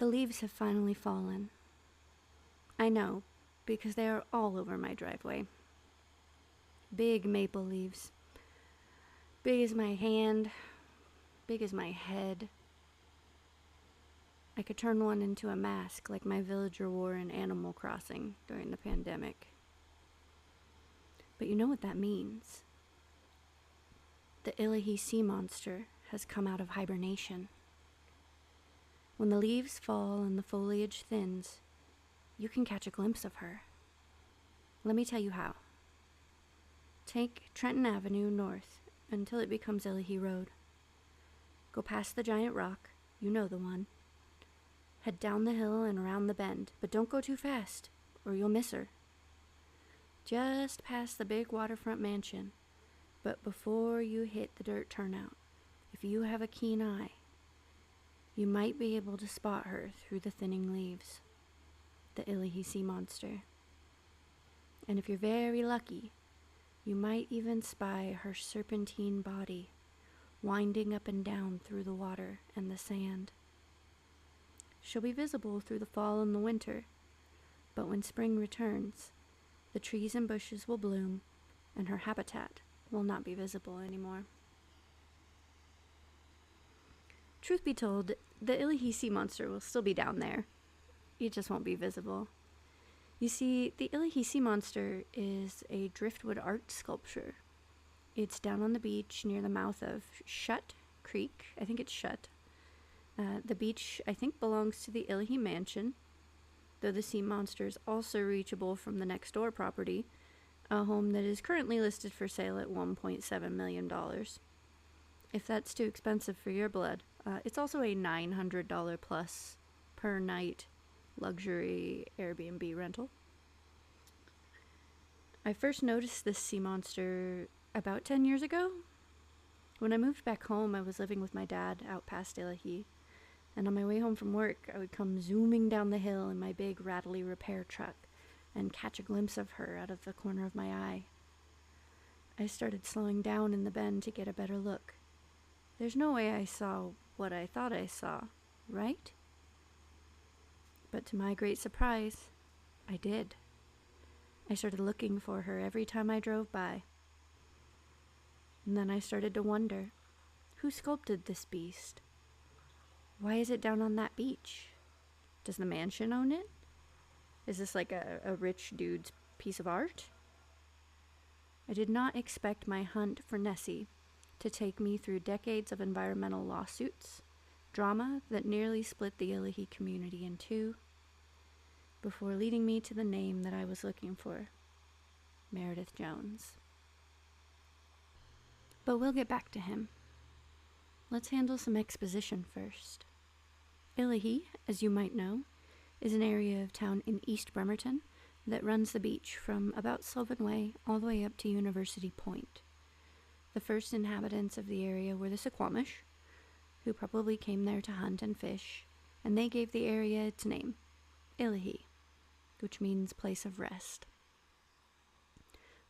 The leaves have finally fallen. I know, because they are all over my driveway. Big maple leaves. Big as my hand, big as my head. I could turn one into a mask like my villager wore in Animal Crossing during the pandemic. But you know what that means? The Illahee Sea Monster has come out of hibernation. When the leaves fall and the foliage thins, you can catch a glimpse of her. Let me tell you how. Take Trenton Avenue north until it becomes Illahee Road. Go past the giant rock, you know the one. Head down the hill and around the bend, but don't go too fast, or you'll miss her. Just past the big waterfront mansion, but before you hit the dirt turnout, if you have a keen eye, you might be able to spot her through the thinning leaves. The Illahee Sea Monster. And if you're very lucky, you might even spy her serpentine body winding up and down through the water and the sand. She'll be visible through the fall and the winter, but when spring returns, the trees and bushes will bloom and her habitat will not be visible anymore. Truth be told, the Illahee Sea Monster will still be down there. It just won't be visible. You see, the Illahee Sea Monster is a driftwood art sculpture. It's down on the beach near the mouth of Shut Creek. I think it's Shut. The beach, I think, belongs to the Illahee Mansion, though the sea monster is also reachable from the next door property, a home that is currently listed for sale at $1.7 million. If that's too expensive for your blood, it's also a $900 plus per night luxury Airbnb rental. I first noticed this sea monster about 10 years ago. When I moved back home, I was living with my dad out past Illahee, and on my way home from work, I would come zooming down the hill in my big rattly repair truck and catch a glimpse of her out of the corner of my eye. I started slowing down in the bend to get a better look. There's no way I saw what I thought I saw, right? But to my great surprise, I did. I started looking for her every time I drove by. And then I started to wonder, who sculpted this beast? Why is it down on that beach? Does the mansion own it? Is this like a rich dude's piece of art? I did not expect my hunt for Nessie to take me through decades of environmental lawsuits, drama that nearly split the Illahee community in two, before leading me to the name that I was looking for, Meredith Jones. But we'll get back to him. Let's handle some exposition first. Illahee, as you might know, is an area of town in East Bremerton that runs the beach from about Sylvan Way all the way up to University Point. The first inhabitants of the area were the Suquamish, who probably came there to hunt and fish, and they gave the area its name, Illahee, which means place of rest.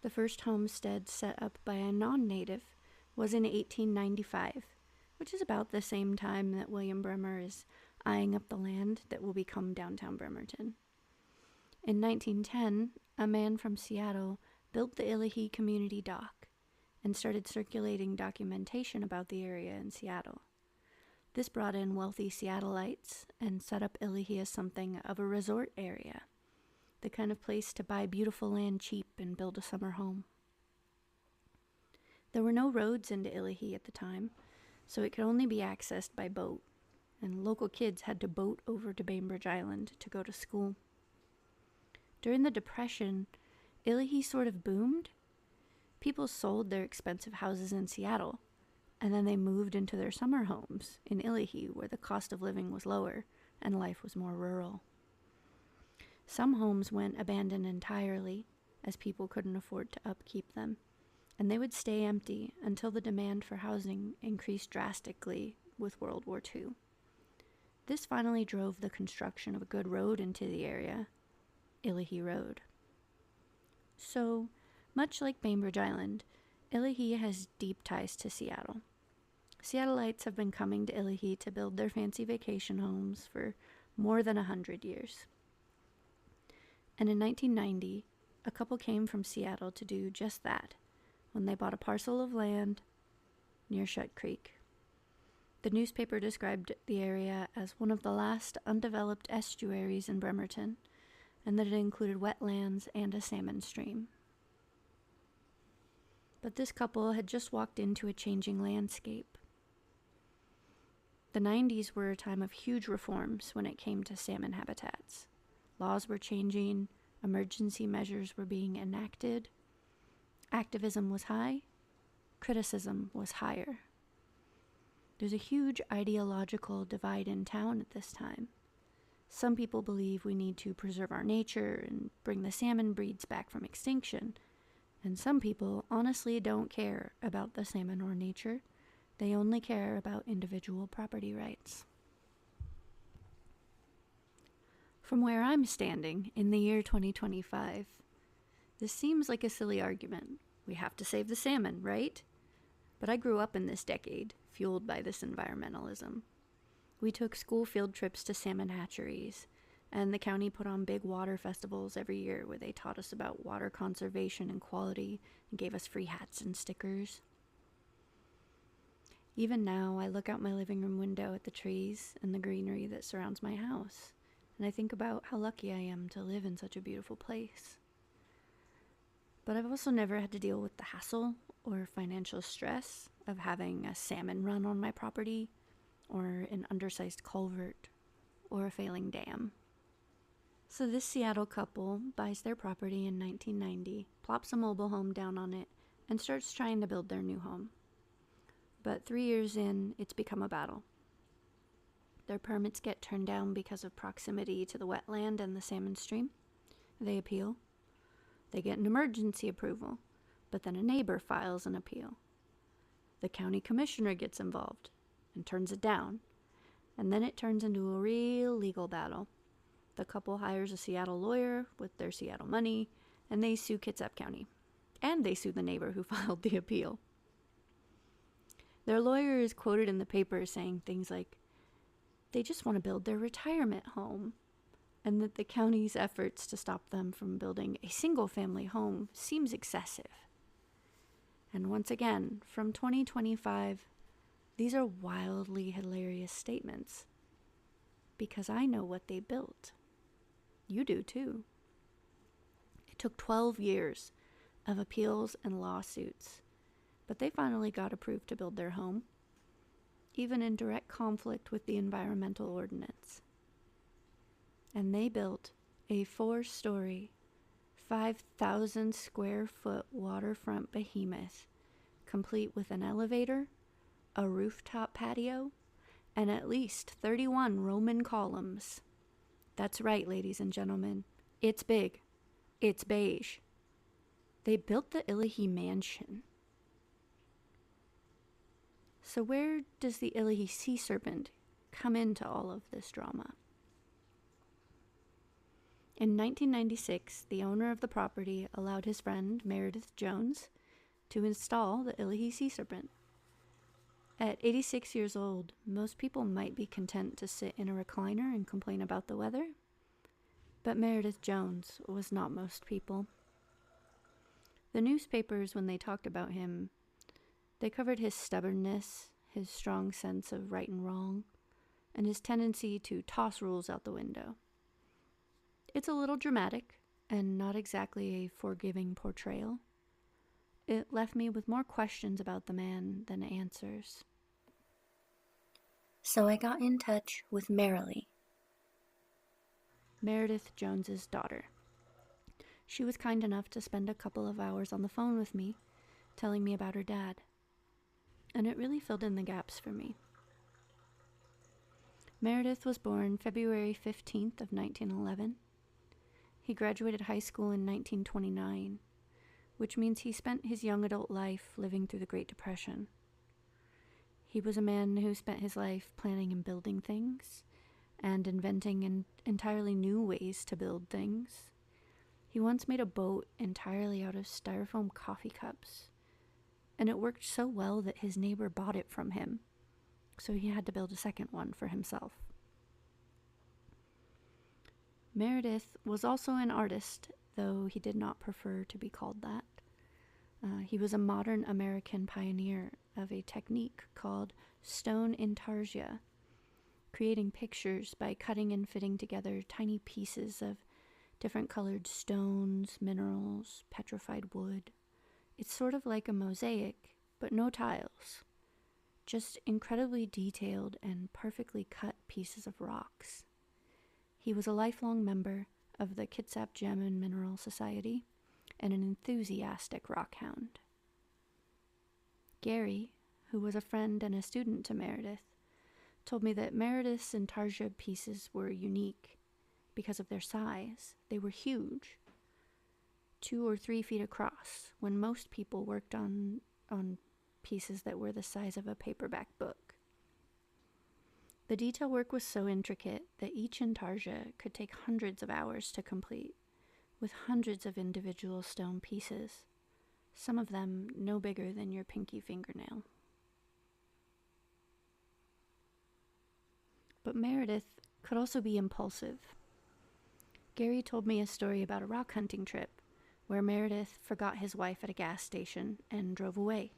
The first homestead set up by a non-native was in 1895, which is about the same time that William Bremer is eyeing up the land that will become downtown Bremerton. In 1910, a man from Seattle built the Illahee Community Dock and started circulating documentation about the area in Seattle. This brought in wealthy Seattleites and set up Illahee as something of a resort area, the kind of place to buy beautiful land cheap and build a summer home. There were no roads into Illahee at the time, so it could only be accessed by boat, and local kids had to boat over to Bainbridge Island to go to school. During the Depression, Illahee sort of boomed. People sold their expensive houses in Seattle, and then they moved into their summer homes in Illahee, where the cost of living was lower and life was more rural. Some homes went abandoned entirely, as people couldn't afford to upkeep them, and they would stay empty until the demand for housing increased drastically with World War II. This finally drove the construction of a good road into the area, Illahee Road. So, much like Bainbridge Island, Illahee has deep ties to Seattle. Seattleites have been coming to Illahee to build their fancy vacation homes for more than 100 years. And in 1990, a couple came from Seattle to do just that when they bought a parcel of land near Shut Creek. The newspaper described the area as one of the last undeveloped estuaries in Bremerton, and that it included wetlands and a salmon stream. But this couple had just walked into a changing landscape. The 90s were a time of huge reforms when it came to salmon habitats. Laws were changing, emergency measures were being enacted, activism was high, criticism was higher. There's a huge ideological divide in town at this time. Some people believe we need to preserve our nature and bring the salmon breeds back from extinction, and some people honestly don't care about the salmon or nature. They only care about individual property rights. From where I'm standing in the year 2025, this seems like a silly argument. We have to save the salmon, right? But I grew up in this decade, fueled by this environmentalism. We took school field trips to salmon hatcheries, and the county put on big water festivals every year where they taught us about water conservation and quality and gave us free hats and stickers. Even now, I look out my living room window at the trees and the greenery that surrounds my house, and I think about how lucky I am to live in such a beautiful place. But I've also never had to deal with the hassle or financial stress of having a salmon run on my property, or an undersized culvert, or a failing dam. So this Seattle couple buys their property in 1990, plops a mobile home down on it, and starts trying to build their new home. But 3 years in, it's become a battle. Their permits get turned down because of proximity to the wetland and the salmon stream. They appeal. They get an emergency approval, but then a neighbor files an appeal. The county commissioner gets involved and turns it down, and then it turns into a real legal battle. The couple hires a Seattle lawyer with their Seattle money, and they sue Kitsap County, and they sue the neighbor who filed the appeal. Their lawyer is quoted in the paper saying things like, they just want to build their retirement home, and that the county's efforts to stop them from building a single-family home seems excessive. And once again, from 2025, these are wildly hilarious statements, because I know what they built. You do too. It took 12 years of appeals and lawsuits, but they finally got approved to build their home, even in direct conflict with the environmental ordinance. And they built a 4-story, 5,000 square foot waterfront behemoth, complete with an elevator, a rooftop patio, and at least 31 Roman columns. That's right, ladies and gentlemen. It's big. It's beige. They built the Illahee Mansion. So where does the Illahee sea serpent come into all of this drama? In 1996, the owner of the property allowed his friend, Meredith Jones, to install the Illahee sea serpent. At 86 years old, most people might be content to sit in a recliner and complain about the weather, but Meredith Jones was not most people. The newspapers, when they talked about him, they covered his stubbornness, his strong sense of right and wrong, and his tendency to toss rules out the window. It's a little dramatic, and not exactly a forgiving portrayal. It left me with more questions about the man than answers. So I got in touch with Marilee, Meredith Jones's daughter. She was kind enough to spend a couple of hours on the phone with me, telling me about her dad. And it really filled in the gaps for me. Meredith was born February 15th of 1911. He graduated high school in 1929, which means he spent his young adult life living through the Great Depression. He was a man who spent his life planning and building things, and inventing entirely new ways to build things. He once made a boat entirely out of styrofoam coffee cups, and it worked so well that his neighbor bought it from him, so he had to build a second one for himself. Meredith was also an artist, though he did not prefer to be called that. He was a modern American pioneer of a technique called stone intarsia, creating pictures by cutting and fitting together tiny pieces of different colored stones, minerals, petrified wood. It's sort of like a mosaic, but no tiles. Just incredibly detailed and perfectly cut pieces of rocks. He was a lifelong member of the Kitsap Gem and Mineral Society and an enthusiastic rockhound. Gary, who was a friend and a student to Meredith, told me that Meredith's intarsia pieces were unique because of their size. They were huge, 2 or 3 feet across, when most people worked on pieces that were the size of a paperback book. The detail work was so intricate that each intarsia could take hundreds of hours to complete, with hundreds of individual stone pieces, some of them no bigger than your pinky fingernail. But Meredith could also be impulsive. Gary told me a story about a rock hunting trip where Meredith forgot his wife at a gas station and drove away.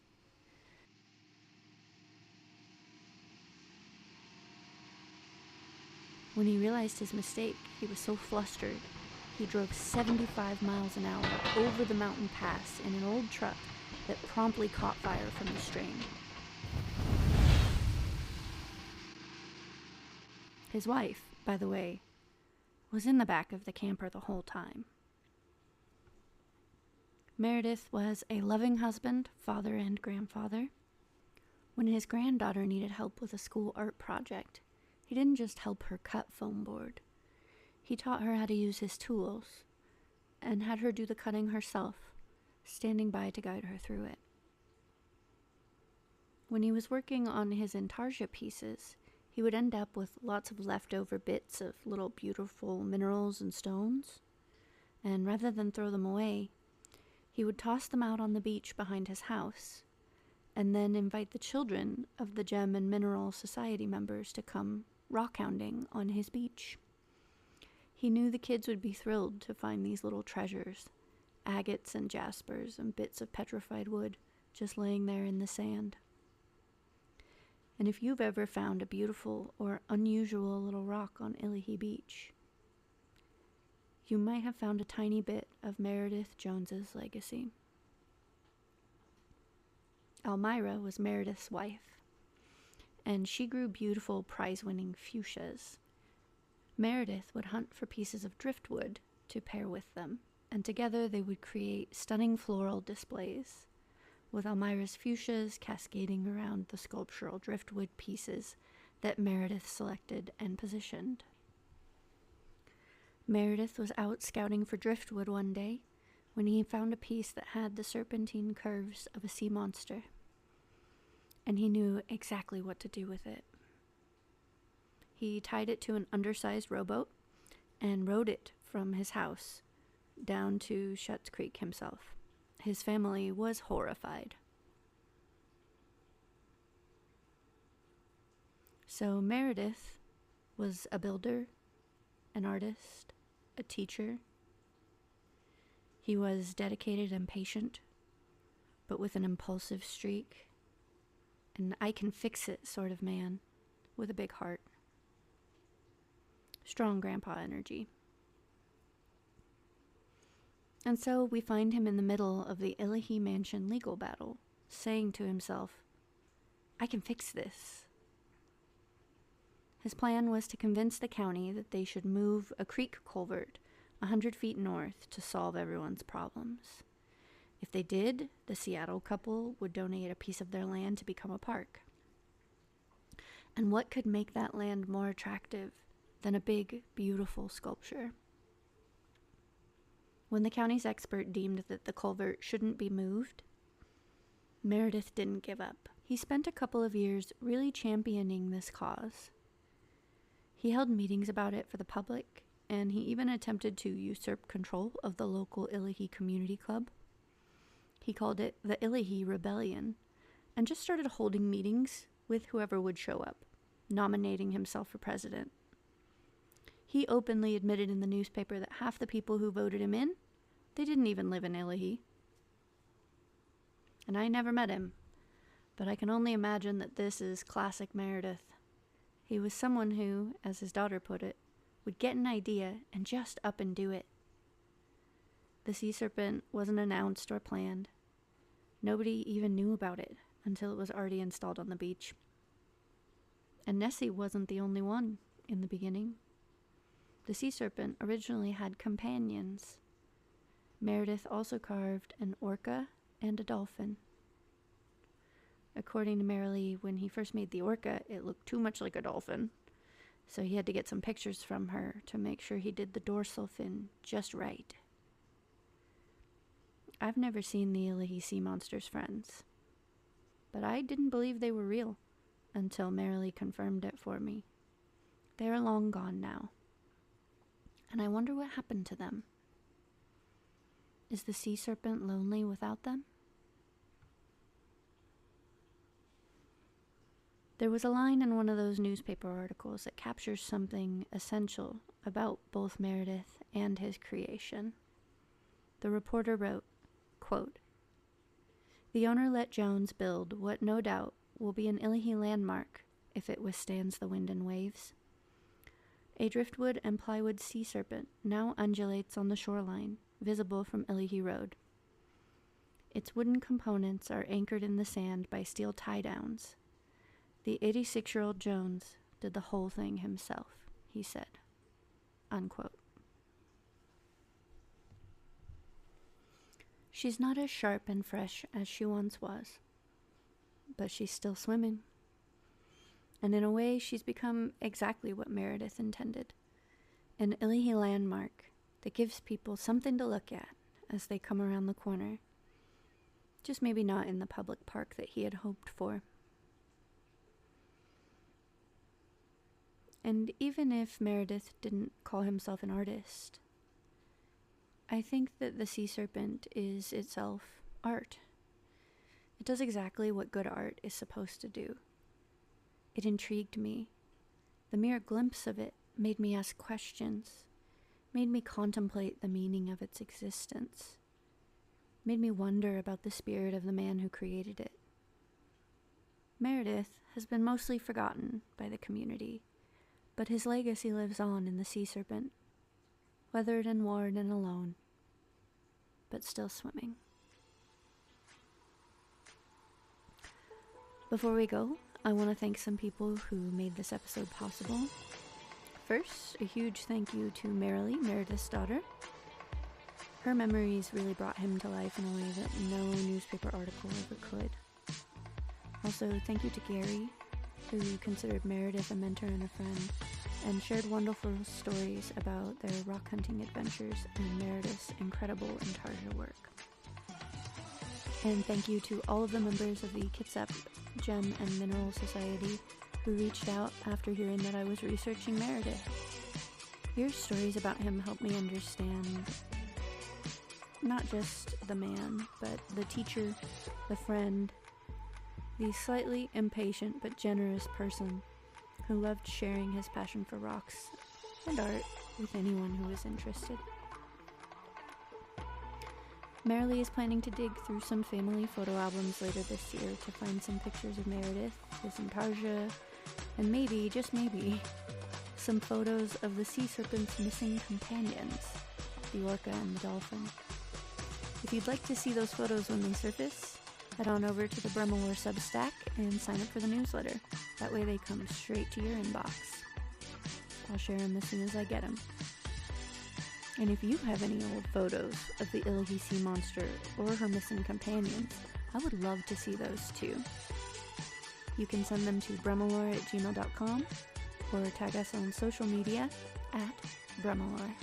When he realized his mistake, he was so flustered, he drove 75 miles an hour over the mountain pass in an old truck that promptly caught fire from the strain. His wife, by the way, was in the back of the camper the whole time. Meredith was a loving husband, father, and grandfather. When his granddaughter needed help with a school art project, he didn't just help her cut foam board. He taught her how to use his tools and had her do the cutting herself, standing by to guide her through it. When he was working on his intarsia pieces, he would end up with lots of leftover bits of little beautiful minerals and stones, and rather than throw them away, he would toss them out on the beach behind his house, and then invite the children of the Gem and Mineral Society members to come rockhounding on his beach. He knew the kids would be thrilled to find these little treasures, agates and jaspers and bits of petrified wood just laying there in the sand. And if you've ever found a beautiful or unusual little rock on Illahee Beach, you might have found a tiny bit of Meredith Jones's legacy. Elmira was Meredith's wife, and she grew beautiful prize-winning fuchsias. Meredith would hunt for pieces of driftwood to pair with them, and together they would create stunning floral displays, with Elmira's fuchsias cascading around the sculptural driftwood pieces that Meredith selected and positioned. Meredith was out scouting for driftwood one day when he found a piece that had the serpentine curves of a sea monster, and he knew exactly what to do with it. He tied it to an undersized rowboat and rowed it from his house down to Shuts Creek himself. His family was horrified. So Meredith was a builder, an artist, a teacher. He was dedicated and patient, but with an impulsive streak. An I can fix it sort of man with a big heart. Strong grandpa energy. And so we find him in the middle of the Illahee Mansion legal battle, saying to himself, I can fix this. His plan was to convince the county that they should move a creek culvert 100 feet north to solve everyone's problems. If they did, the Seattle couple would donate a piece of their land to become a park. And what could make that land more attractive than a big, beautiful sculpture? When the county's expert deemed that the culvert shouldn't be moved, Meredith didn't give up. He spent a couple of years really championing this cause. He held meetings about it for the public, and he even attempted to usurp control of the local Illahee Community Club. He called it the Illahee Rebellion, and just started holding meetings with whoever would show up, nominating himself for president. He openly admitted in the newspaper that half the people who voted him in, they didn't even live in Illahee. And I never met him, but I can only imagine that this is classic Meredith. He was someone who, as his daughter put it, would get an idea and just up and do it. The sea serpent wasn't announced or planned. Nobody even knew about it until it was already installed on the beach. And Nessie wasn't the only one in the beginning. The sea serpent originally had companions. Meredith also carved an orca and a dolphin. According to Marilee, when he first made the orca, it looked too much like a dolphin, so he had to get some pictures from her to make sure he did the dorsal fin just right. I've never seen the Illahee Sea Monster's friends, but I didn't believe they were real until Marilee confirmed it for me. They're long gone now, and I wonder what happened to them. Is the sea serpent lonely without them? There was a line in one of those newspaper articles that captures something essential about both Meredith and his creation. The reporter wrote, quote, "The owner let Jones build what no doubt will be an Illahee landmark if it withstands the wind and waves. A driftwood and plywood sea serpent now undulates on the shoreline, visible from Illahee Road. Its wooden components are anchored in the sand by steel tie-downs. The 86-year-old Jones did the whole thing himself," he said. Unquote. She's not as sharp and fresh as she once was, but she's still swimming. And in a way, she's become exactly what Meredith intended, an Illahee landmark that gives people something to look at as they come around the corner, just maybe not in the public park that he had hoped for. And even if Meredith didn't call himself an artist, I think that the sea serpent is itself art. It does exactly what good art is supposed to do. It intrigued me. The mere glimpse of it made me ask questions, made me contemplate the meaning of its existence, made me wonder about the spirit of the man who created it. Meredith has been mostly forgotten by the community, but his legacy lives on in the sea serpent, weathered and worn and alone, but still swimming. Before we go, I want to thank some people who made this episode possible. First, a huge thank you to Marilee, Meredith's daughter. Her memories really brought him to life in a way that no newspaper article ever could. Also, thank you to Gary, who considered Meredith a mentor and a friend, and shared wonderful stories about their rock hunting adventures and Meredith's incredible Intarsia work. And thank you to all of the members of the Kitsap Gem and Mineral Society who reached out after hearing that I was researching Meredith. Your stories about him helped me understand not just the man, but the teacher, the friend, the slightly impatient but generous person who loved sharing his passion for rocks and art with anyone who was interested. Marilee is planning to dig through some family photo albums later this year to find some pictures of Meredith, his Intarsia, and maybe, just maybe, some photos of the sea serpent's missing companions, the orca and the dolphin. If you'd like to see those photos when they surface, head on over to the Bremelore Substack and sign up for the newsletter. That way they come straight to your inbox. I'll share them as soon as I get them. And if you have any old photos of the Illahee Sea Monster or her missing companions, I would love to see those too. You can send them to bremelore@gmail.com or tag us on social media @Bremelore.